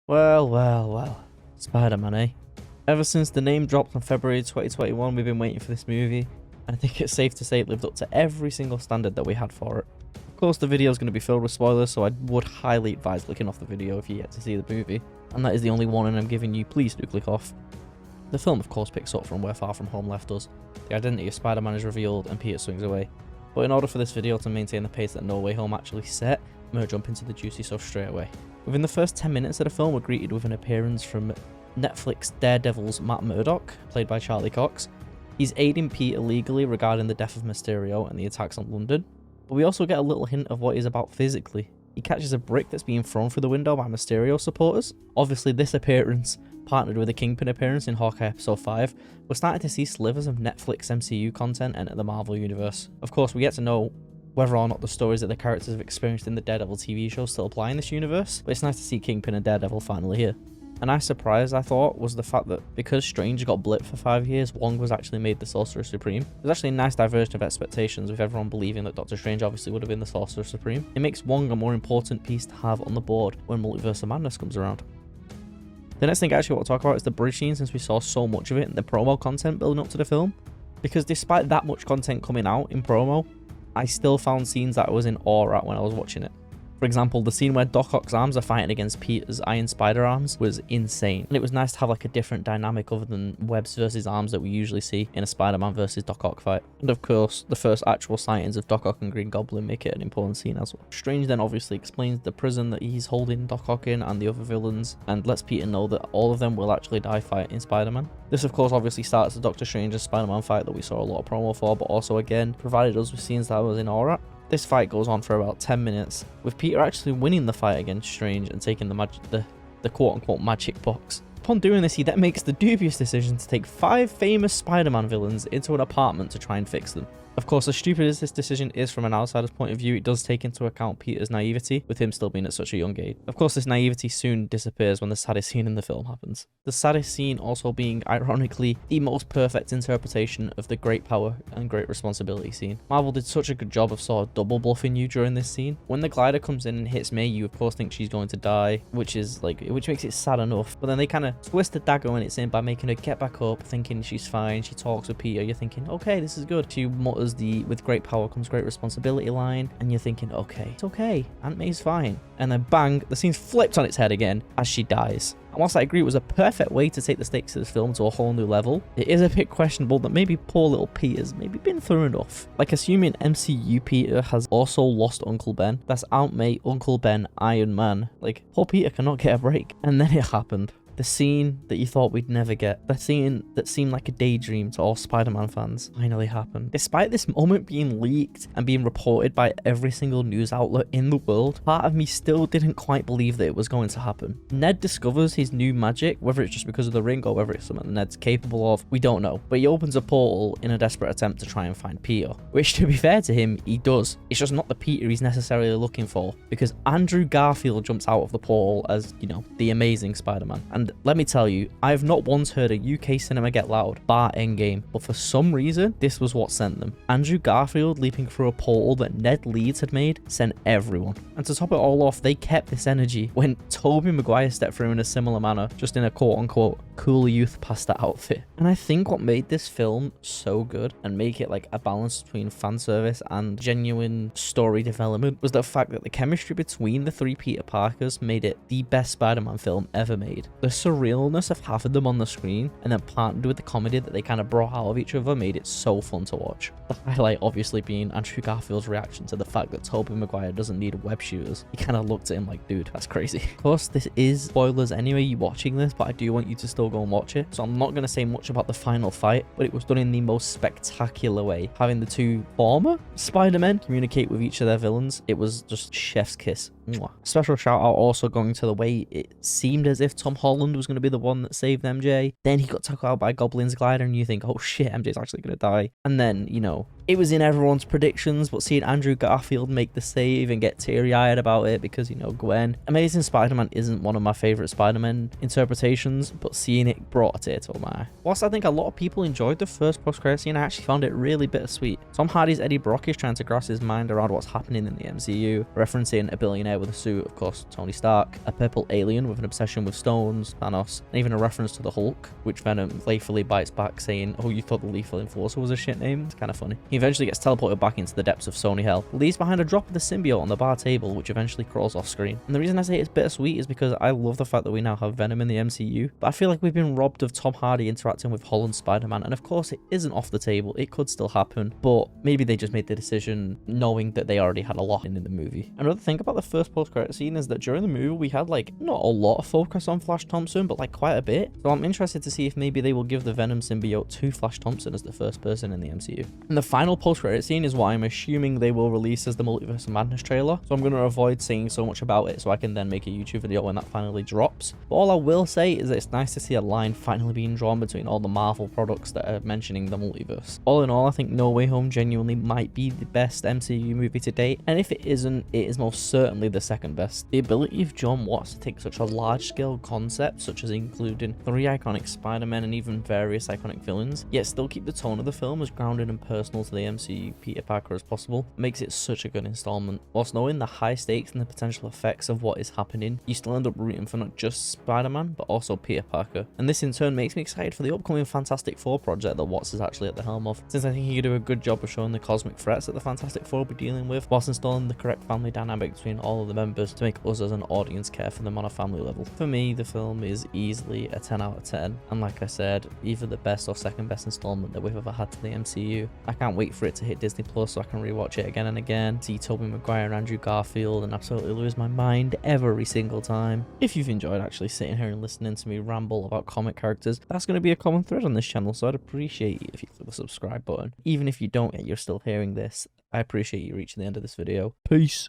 Well, well, well. Spider-Man, eh? Ever since the name dropped on February 2021, we've been waiting for this movie, and I think it's safe to say it lived up to every single standard that we had for it. Of course, the video is going to be filled with spoilers, so I would highly advise clicking off the video if you yet to see the movie, and that is the only warning I'm giving you. Please do click off. The film, of course, picks up from where Far From Home left us. The identity of Spider-Man is revealed, and Peter swings away. But in order for this video to maintain the pace that No Way Home actually set, I'm going to jump into the juicy stuff straight away. Within the first 10 minutes of the film, we're greeted with an appearance from Netflix Daredevil's Matt Murdock, played by Charlie Cox. He's aiding Peter legally regarding the death of Mysterio and the attacks on London, but we also get a little hint of what he's about physically. He catches a brick that's being thrown through the window by Mysterio supporters. Obviously, this appearance, partnered with a Kingpin appearance in Hawkeye Episode 5, we're starting to see slivers of Netflix MCU content enter the Marvel Universe. Of course, we get to know whether or not the stories that the characters have experienced in the Daredevil TV show still apply in this universe, but it's nice to see Kingpin and Daredevil finally here. A nice surprise, I thought, was the fact that because Strange got blipped for 5 years, Wong was actually made the Sorcerer Supreme. There's actually a nice diversion of expectations, with everyone believing that Doctor Strange obviously would have been the Sorcerer Supreme. It makes Wong a more important piece to have on the board when Multiverse of Madness comes around. The next thing I actually want to talk about is the bridge scene, since we saw so much of it in the promo content building up to the film. Because despite that much content coming out in promo, I still found scenes that I was in awe at when I was watching it. For example, the scene where Doc Ock's arms are fighting against Peter's Iron Spider arms was insane. And it was nice to have like a different dynamic other than webs versus arms that we usually see in a Spider-Man versus Doc Ock fight. And of course, the first actual sightings of Doc Ock and Green Goblin make it an important scene as well. Strange then obviously explains the prison that he's holding Doc Ock in and the other villains, and lets Peter know that all of them will actually die fighting Spider-Man. This of course obviously starts the Doctor Strange and Spider-Man fight that we saw a lot of promo for, but also again provided us with scenes that I was in awe at. This fight goes on for about 10 minutes, with Peter actually winning the fight against Strange and taking the quote-unquote magic box. Upon doing this, he then makes the dubious decision to take 5 famous Spider-Man villains into an apartment to try and fix them. Of course, as stupid as this decision is from an outsider's point of view, it does take into account Peter's naivety, with him still being at such a young age. Of course, this naivety soon disappears when the saddest scene in the film happens. The saddest scene also being, ironically, the most perfect interpretation of the great power and great responsibility scene. Marvel did such a good job of sort of double bluffing you during this scene. When the glider comes in and hits May, you of course think she's going to die, which makes it sad enough. But then they kind of twist the dagger when it's in by making her get back up, thinking she's fine. She talks with Peter. You're thinking, okay, this is good. She mutters the "with great power comes great responsibility" line, and you're thinking, okay, it's okay, Aunt May's fine. And then bang, the scene's flipped on its head again as she dies. And whilst I agree it was a perfect way to take the stakes of this film to a whole new level, it is a bit questionable that maybe poor little Peter's maybe been through enough. Like, assuming MCU Peter has also lost Uncle Ben, that's Aunt May, Uncle Ben, Iron Man. Like, poor Peter cannot get a break. And then it happened. The scene that you thought we'd never get, the scene that seemed like a daydream to all Spider-Man fans, finally happened. Despite this moment being leaked and being reported by every single news outlet in the world, part of me still didn't quite believe that it was going to happen. Ned discovers his new magic, whether it's just because of the ring or whether it's something that Ned's capable of, we don't know. But he opens a portal in a desperate attempt to try and find Peter, which, to be fair to him, he does. It's just not the Peter he's necessarily looking for, because Andrew Garfield jumps out of the portal as, you know, the amazing Spider-Man. And let me tell you, I have not once heard a UK cinema get loud, bar Endgame, but for some reason, this was what sent them. Andrew Garfield leaping through a portal that Ned Leeds had made sent everyone. And to top it all off, they kept this energy when Tobey Maguire stepped through in a similar manner, just in a quote-unquote cool youth pasta outfit. And I think what made this film so good and make it like a balance between fan service and genuine story development was the fact that the chemistry between the 3 Peter Parkers made it the best Spider-Man film ever made. The surrealness of having them on the screen and then partnered with the comedy that they kind of brought out of each other made it so fun to watch. The highlight obviously being Andrew Garfield's reaction to the fact that Tobey Maguire doesn't need web shooters. He kind of looked at him like, dude, that's crazy. Of course, this is spoilers anyway, you watching this, but I do want you to still go and watch it. So I'm not going to say much about the final fight, but it was done in the most spectacular way. Having the 2 former Spider-Men communicate with each of their villains, it was just chef's kiss. Mwah. Special shout out also going to the way it seemed as if Tom Holland was going to be the one that saved MJ. Then he got took out by Goblin's glider and you think, oh shit, MJ's actually going to die. And then, you know, It was in everyone's predictions, but seeing Andrew Garfield make the save and get teary-eyed about it because, you know, Gwen. Amazing Spider-Man isn't one of my favourite Spider-Man interpretations, but seeing it brought a tear to my eye. Whilst I think a lot of people enjoyed the first post-credit scene, I actually found it really bittersweet. Tom Hardy's Eddie Brock is trying to grasp his mind around what's happening in the MCU, referencing a billionaire with a suit, of course, Tony Stark, a purple alien with an obsession with stones, Thanos, and even a reference to the Hulk, which Venom playfully bites back saying, "Oh, you thought the Lethal Enforcer was a shit name?" It's kind of funny. He eventually gets teleported back into the depths of Sony Hell, leaves behind a drop of the symbiote on the bar table, which eventually crawls off screen. And the reason I say it's bittersweet is because I love the fact that we now have Venom in the MCU, but I feel like we've been robbed of Tom Hardy interacting with Holland's Spider-Man, and of course it isn't off the table, it could still happen, but maybe they just made the decision knowing that they already had a lot in the movie. Another thing about the first post-credit scene is that during the movie we had like not a lot of focus on Flash Thompson, but like quite a bit, so I'm interested to see if maybe they will give the Venom symbiote to Flash Thompson as the first person in the MCU. And the final post-credit scene is what I'm assuming they will release as the Multiverse of Madness trailer, so I'm going to avoid saying so much about it so I can then make a YouTube video when that finally drops. But all I will say is that it's nice to see a line finally being drawn between all the Marvel products that are mentioning the multiverse. All in all, I think No Way Home genuinely might be the best MCU movie to date, and if it isn't, it is most certainly the second best. The ability of John Watts to take such a large-scale concept, such as including 3 iconic Spider-Men and even various iconic villains, yet still keep the tone of the film as grounded and personal to the MCU Peter Parker as possible, makes it such a good installment. Whilst knowing the high stakes and the potential effects of what is happening, you still end up rooting for not just Spider-Man, but also Peter Parker. And this in turn makes me excited for the upcoming Fantastic Four project that Watts is actually at the helm of, since I think he could do a good job of showing the cosmic threats that the Fantastic Four will be dealing with, whilst installing the correct family dynamic between all of the members to make us as an audience care for them on a family level. For me, the film is easily a 10 out of 10, and like I said, either the best or second best installment that we've ever had to the MCU. I can't wait for it to hit Disney Plus so I can rewatch it again and again, see Tobey Maguire and Andrew Garfield, and absolutely lose my mind every single time. If you've enjoyed actually sitting here and listening to me ramble about comic characters, that's going to be a common thread on this channel, so I'd appreciate it if you click the subscribe button. Even if you don't yet, you're still hearing this, I appreciate you reaching the end of this video. Peace.